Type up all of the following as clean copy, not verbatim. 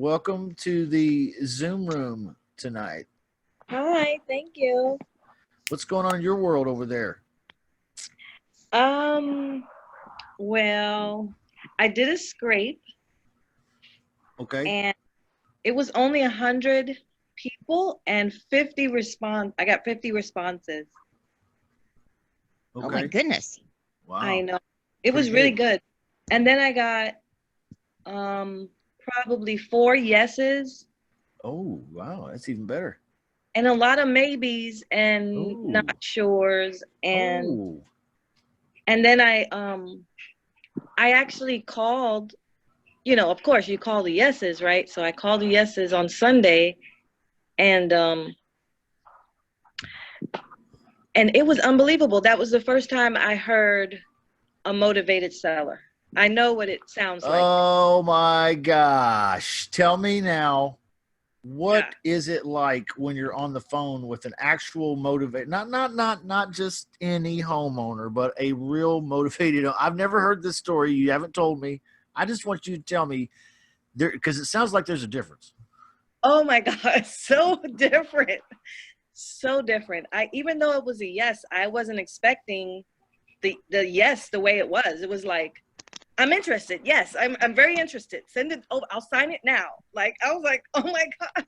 welcome to the Zoom room tonight. Hi, thank you. What's going on in your world over there? Well, I did a scrape Okay. and it was only 100 people and 50 response. I got 50 responses. Okay. Oh my goodness. Wow. I know. It was Pretty really good. good. And then I got probably 4 yeses Oh, wow. That's even better. and a lot of maybes and Oh. not sures and Oh. and then I actually called, of course you call the yeses, right? So I called the yeses on Sunday and it was unbelievable. That was the first time I heard a motivated seller. I know what it sounds like. Oh my gosh. Tell me now, what Yeah. is it like when you're on the phone with an actual motivate, not just any homeowner, but a real motivated. I've never heard this story. You haven't told me. I just want you to tell me there, because it sounds like there's a difference. Oh my God, so different. So different. Even though it was a yes, I wasn't expecting the yes the way it was. It was like, I'm interested. Yes, I'm very interested. Send it over. I'll sign it now. Like, I was like, oh my God,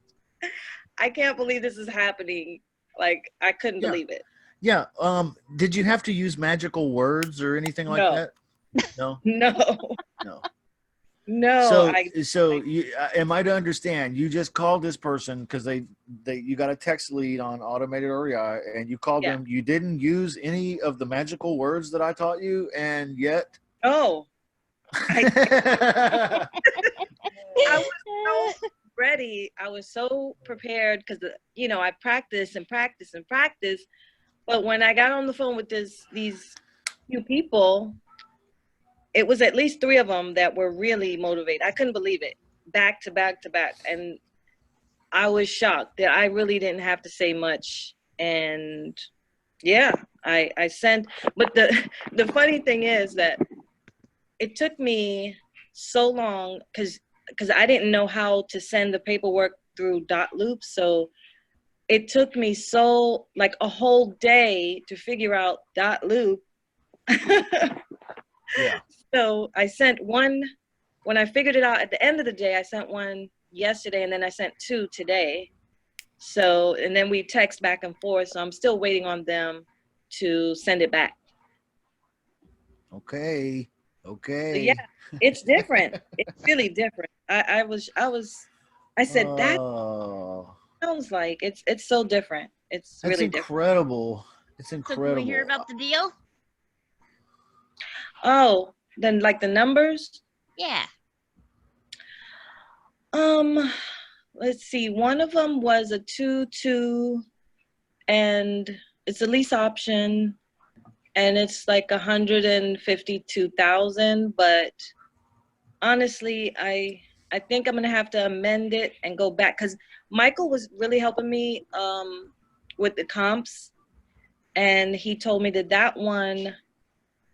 I can't believe this is happening. Like, I couldn't Yeah. believe it. Yeah. Did you have to use magical words or anything like No. that? No. No. No. No. So you, am I to understand? You just called this person because you got a text lead on automated REI, and you called Yeah. them. You didn't use any of the magical words that I taught you, and yet. Oh. I was so ready. I was so prepared because I practice and practice and practice. But when I got on the phone with these few people, it was at least 3 of them that were really motivated. I couldn't believe it, back to back to back, and I was shocked that I really didn't have to say much. And yeah, I sent. But the funny thing is that it took me so long because I didn't know how to send the paperwork through dotloop. So it took me like a whole day to figure out dotloop. Yeah. So I sent one when I figured it out at the end of the day. I sent one yesterday and then I sent 2 today. So, and then we text back and forth. So I'm still waiting on them to send it back. Okay. So yeah, it's different. It's really different. I said that sounds like it's so different. It's That's really incredible. It's incredible. So can we hear about the deal? Oh, then like the numbers? Yeah. Let's see. One of them was a 2-2 and it's a lease option and it's like 152,000, but honestly, I think I'm gonna have to amend it and go back because Michael was really helping me with the comps, and he told me that one.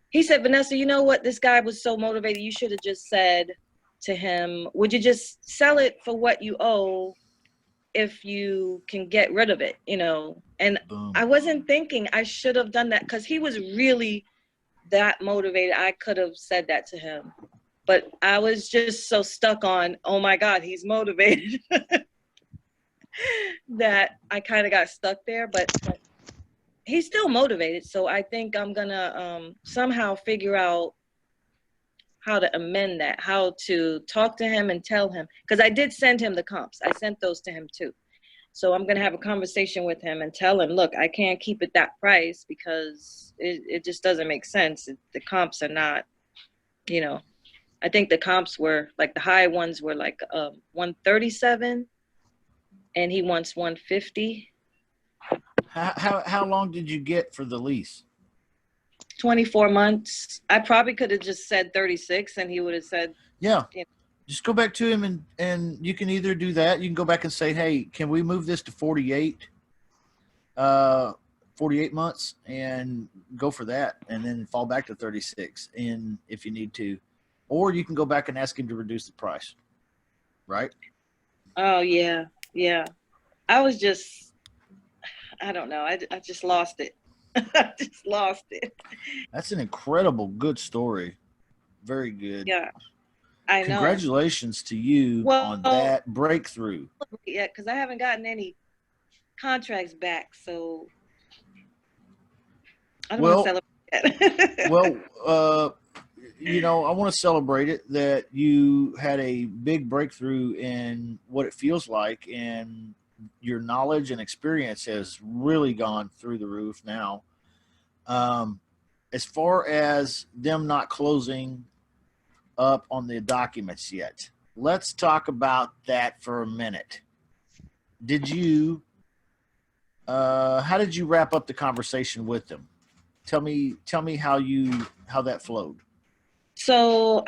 He said, Vanessa, you know what? This guy was so motivated. You should have just said to him, would you just sell it for what you owe if you can get rid of it, And Boom. I wasn't thinking I should have done that because he was really that motivated. I could have said that to him. But I was just so stuck on, oh my God, he's motivated that I kind of got stuck there. But he's still motivated. So I think I'm going to somehow figure out how to amend that, how to talk to him and tell him. Because I did send him the comps. I sent those to him too. So I'm going to have a conversation with him and tell him, look, I can't keep it that price because it just doesn't make sense. The comps are not, I think the comps were like the high ones were like 137 and he wants 150. How long did you get for the lease? 24 months. I probably could have just said 36 and he would have said, yeah. Just go back to him and you can either do that. You can go back and say, hey, can we move this to 48 months and go for that and then fall back to 36 and if you need to. Or you can go back and ask him to reduce the price. Right? Oh yeah, yeah. I was just, I don't know. I just lost it. I just lost it. That's an incredible good story. Very good. Yeah, I know. Congratulations to you on Well, that breakthrough. yeah, because I haven't gotten any contracts back, so I don't want to Well, celebrate that. well, I want to celebrate it that you had a big breakthrough in what it feels like, and your knowledge and experience has really gone through the roof now. Um, as far as them not closing up on the documents yet, let's talk about that for a minute. Did you, how did you wrap up the conversation with them? Tell me how that flowed. So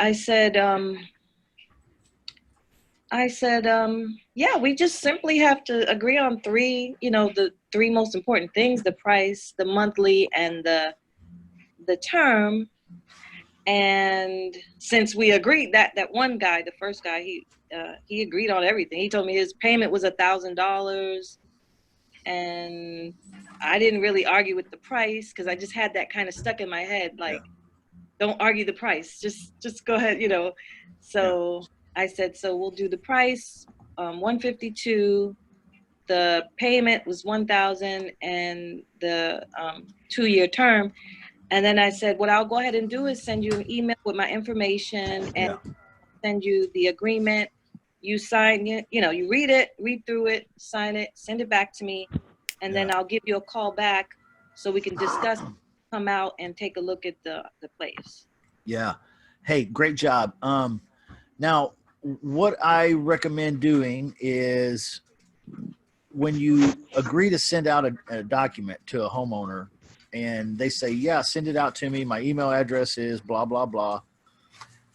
yeah, we just simply have to agree on three, the three most important things: the price, the monthly, and the term. And since we agreed, that one guy, the first guy, he agreed on everything. He told me his payment was $1,000, and I didn't really argue with the price because I just had that kind of stuck in my head, like, don't argue the price, just go ahead. So I said, so we'll do the price, 152. The payment was 1,000, and the 2-year term. And then I said, what I'll go ahead and do is send you an email with my information and send you the agreement. You sign it, you read through it, sign it, send it back to me, and then I'll give you a call back so we can discuss, come out and take a look at the place. Yeah. Hey, great job. Now, what I recommend doing is when you agree to send out a document to a homeowner and they say, yeah, send it out to me. My email address is blah, blah, blah.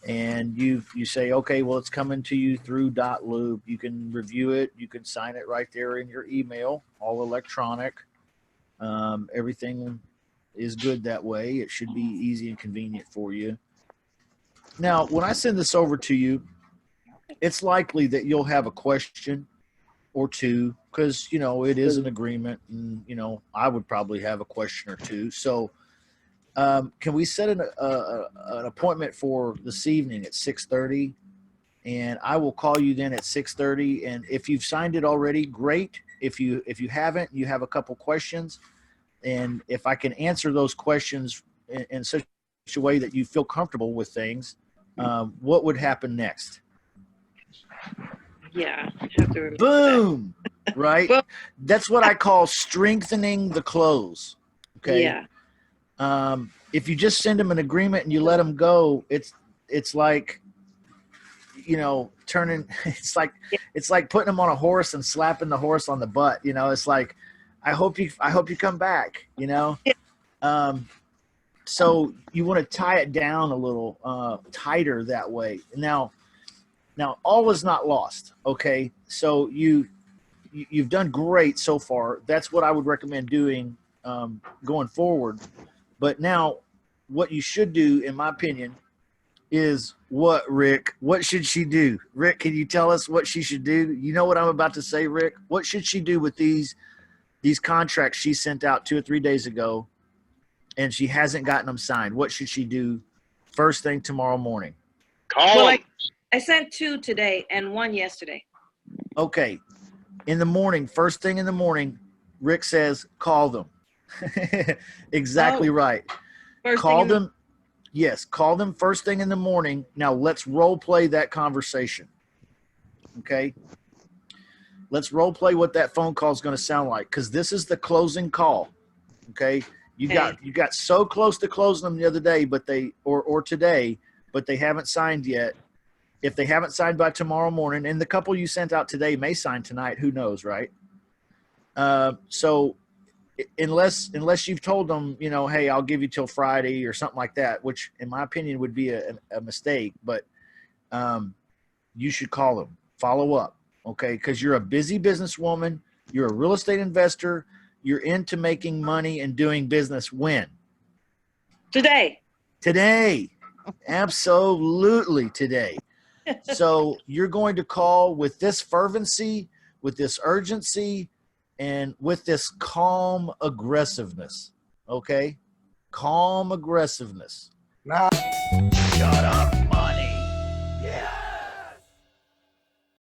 And you say, okay, well, it's coming to you through .loop. You can review it. You can sign it right there in your email, all electronic. Everything is good that way. It should be easy and convenient for you. Now, when I send this over to you, it's likely that you'll have a question or two because, it is an agreement and, I would probably have a question or two. So can we set an appointment for this evening at 6:30? And I will call you then at 6:30. And if you've signed it already, great. If you haven't, you have a couple questions. And if I can answer those questions in such a way that you feel comfortable with things, what would happen next? Yeah, I have to remember Boom, that. right? That's what I call strengthening the close. Okay. Yeah. If you just send them an agreement and you let them go, it's like, turning. It's like putting them on a horse and slapping the horse on the butt. It's like, I hope you come back. So you want to tie it down a little tighter that way. Now all is not lost. Okay, so you've done great so far. That's what I would recommend doing going forward. But now, what you should do, in my opinion, is what, Rick? What should she do? Rick, can you tell us what she should do? You know what I'm about to say, Rick? What should she do with these contracts she sent out 2 or 3 days ago, and she hasn't gotten them signed? What should she do first thing tomorrow morning? Well, I sent 2 today and 1 yesterday. Okay. In the morning, first thing in the morning, Rick says, call them. Exactly right. Call them. Yes, call them first thing in the morning. Now let's role play that conversation. Okay. Let's role play what that phone call is going to sound like, because this is the closing call. Okay. You got so close to closing them the other day, but or today, but they haven't signed yet. If they haven't signed by tomorrow morning, and the couple you sent out today may sign tonight, who knows, right? So unless you've told them, hey, I'll give you till Friday or something like that, which in my opinion would be a mistake, but you should call them, follow up, okay? Because you're a busy businesswoman, you're a real estate investor, you're into making money and doing business when? Today. Absolutely today. So you're going to call with this fervency, with this urgency, and with this calm aggressiveness. Okay? Calm aggressiveness. Nah. Shut up.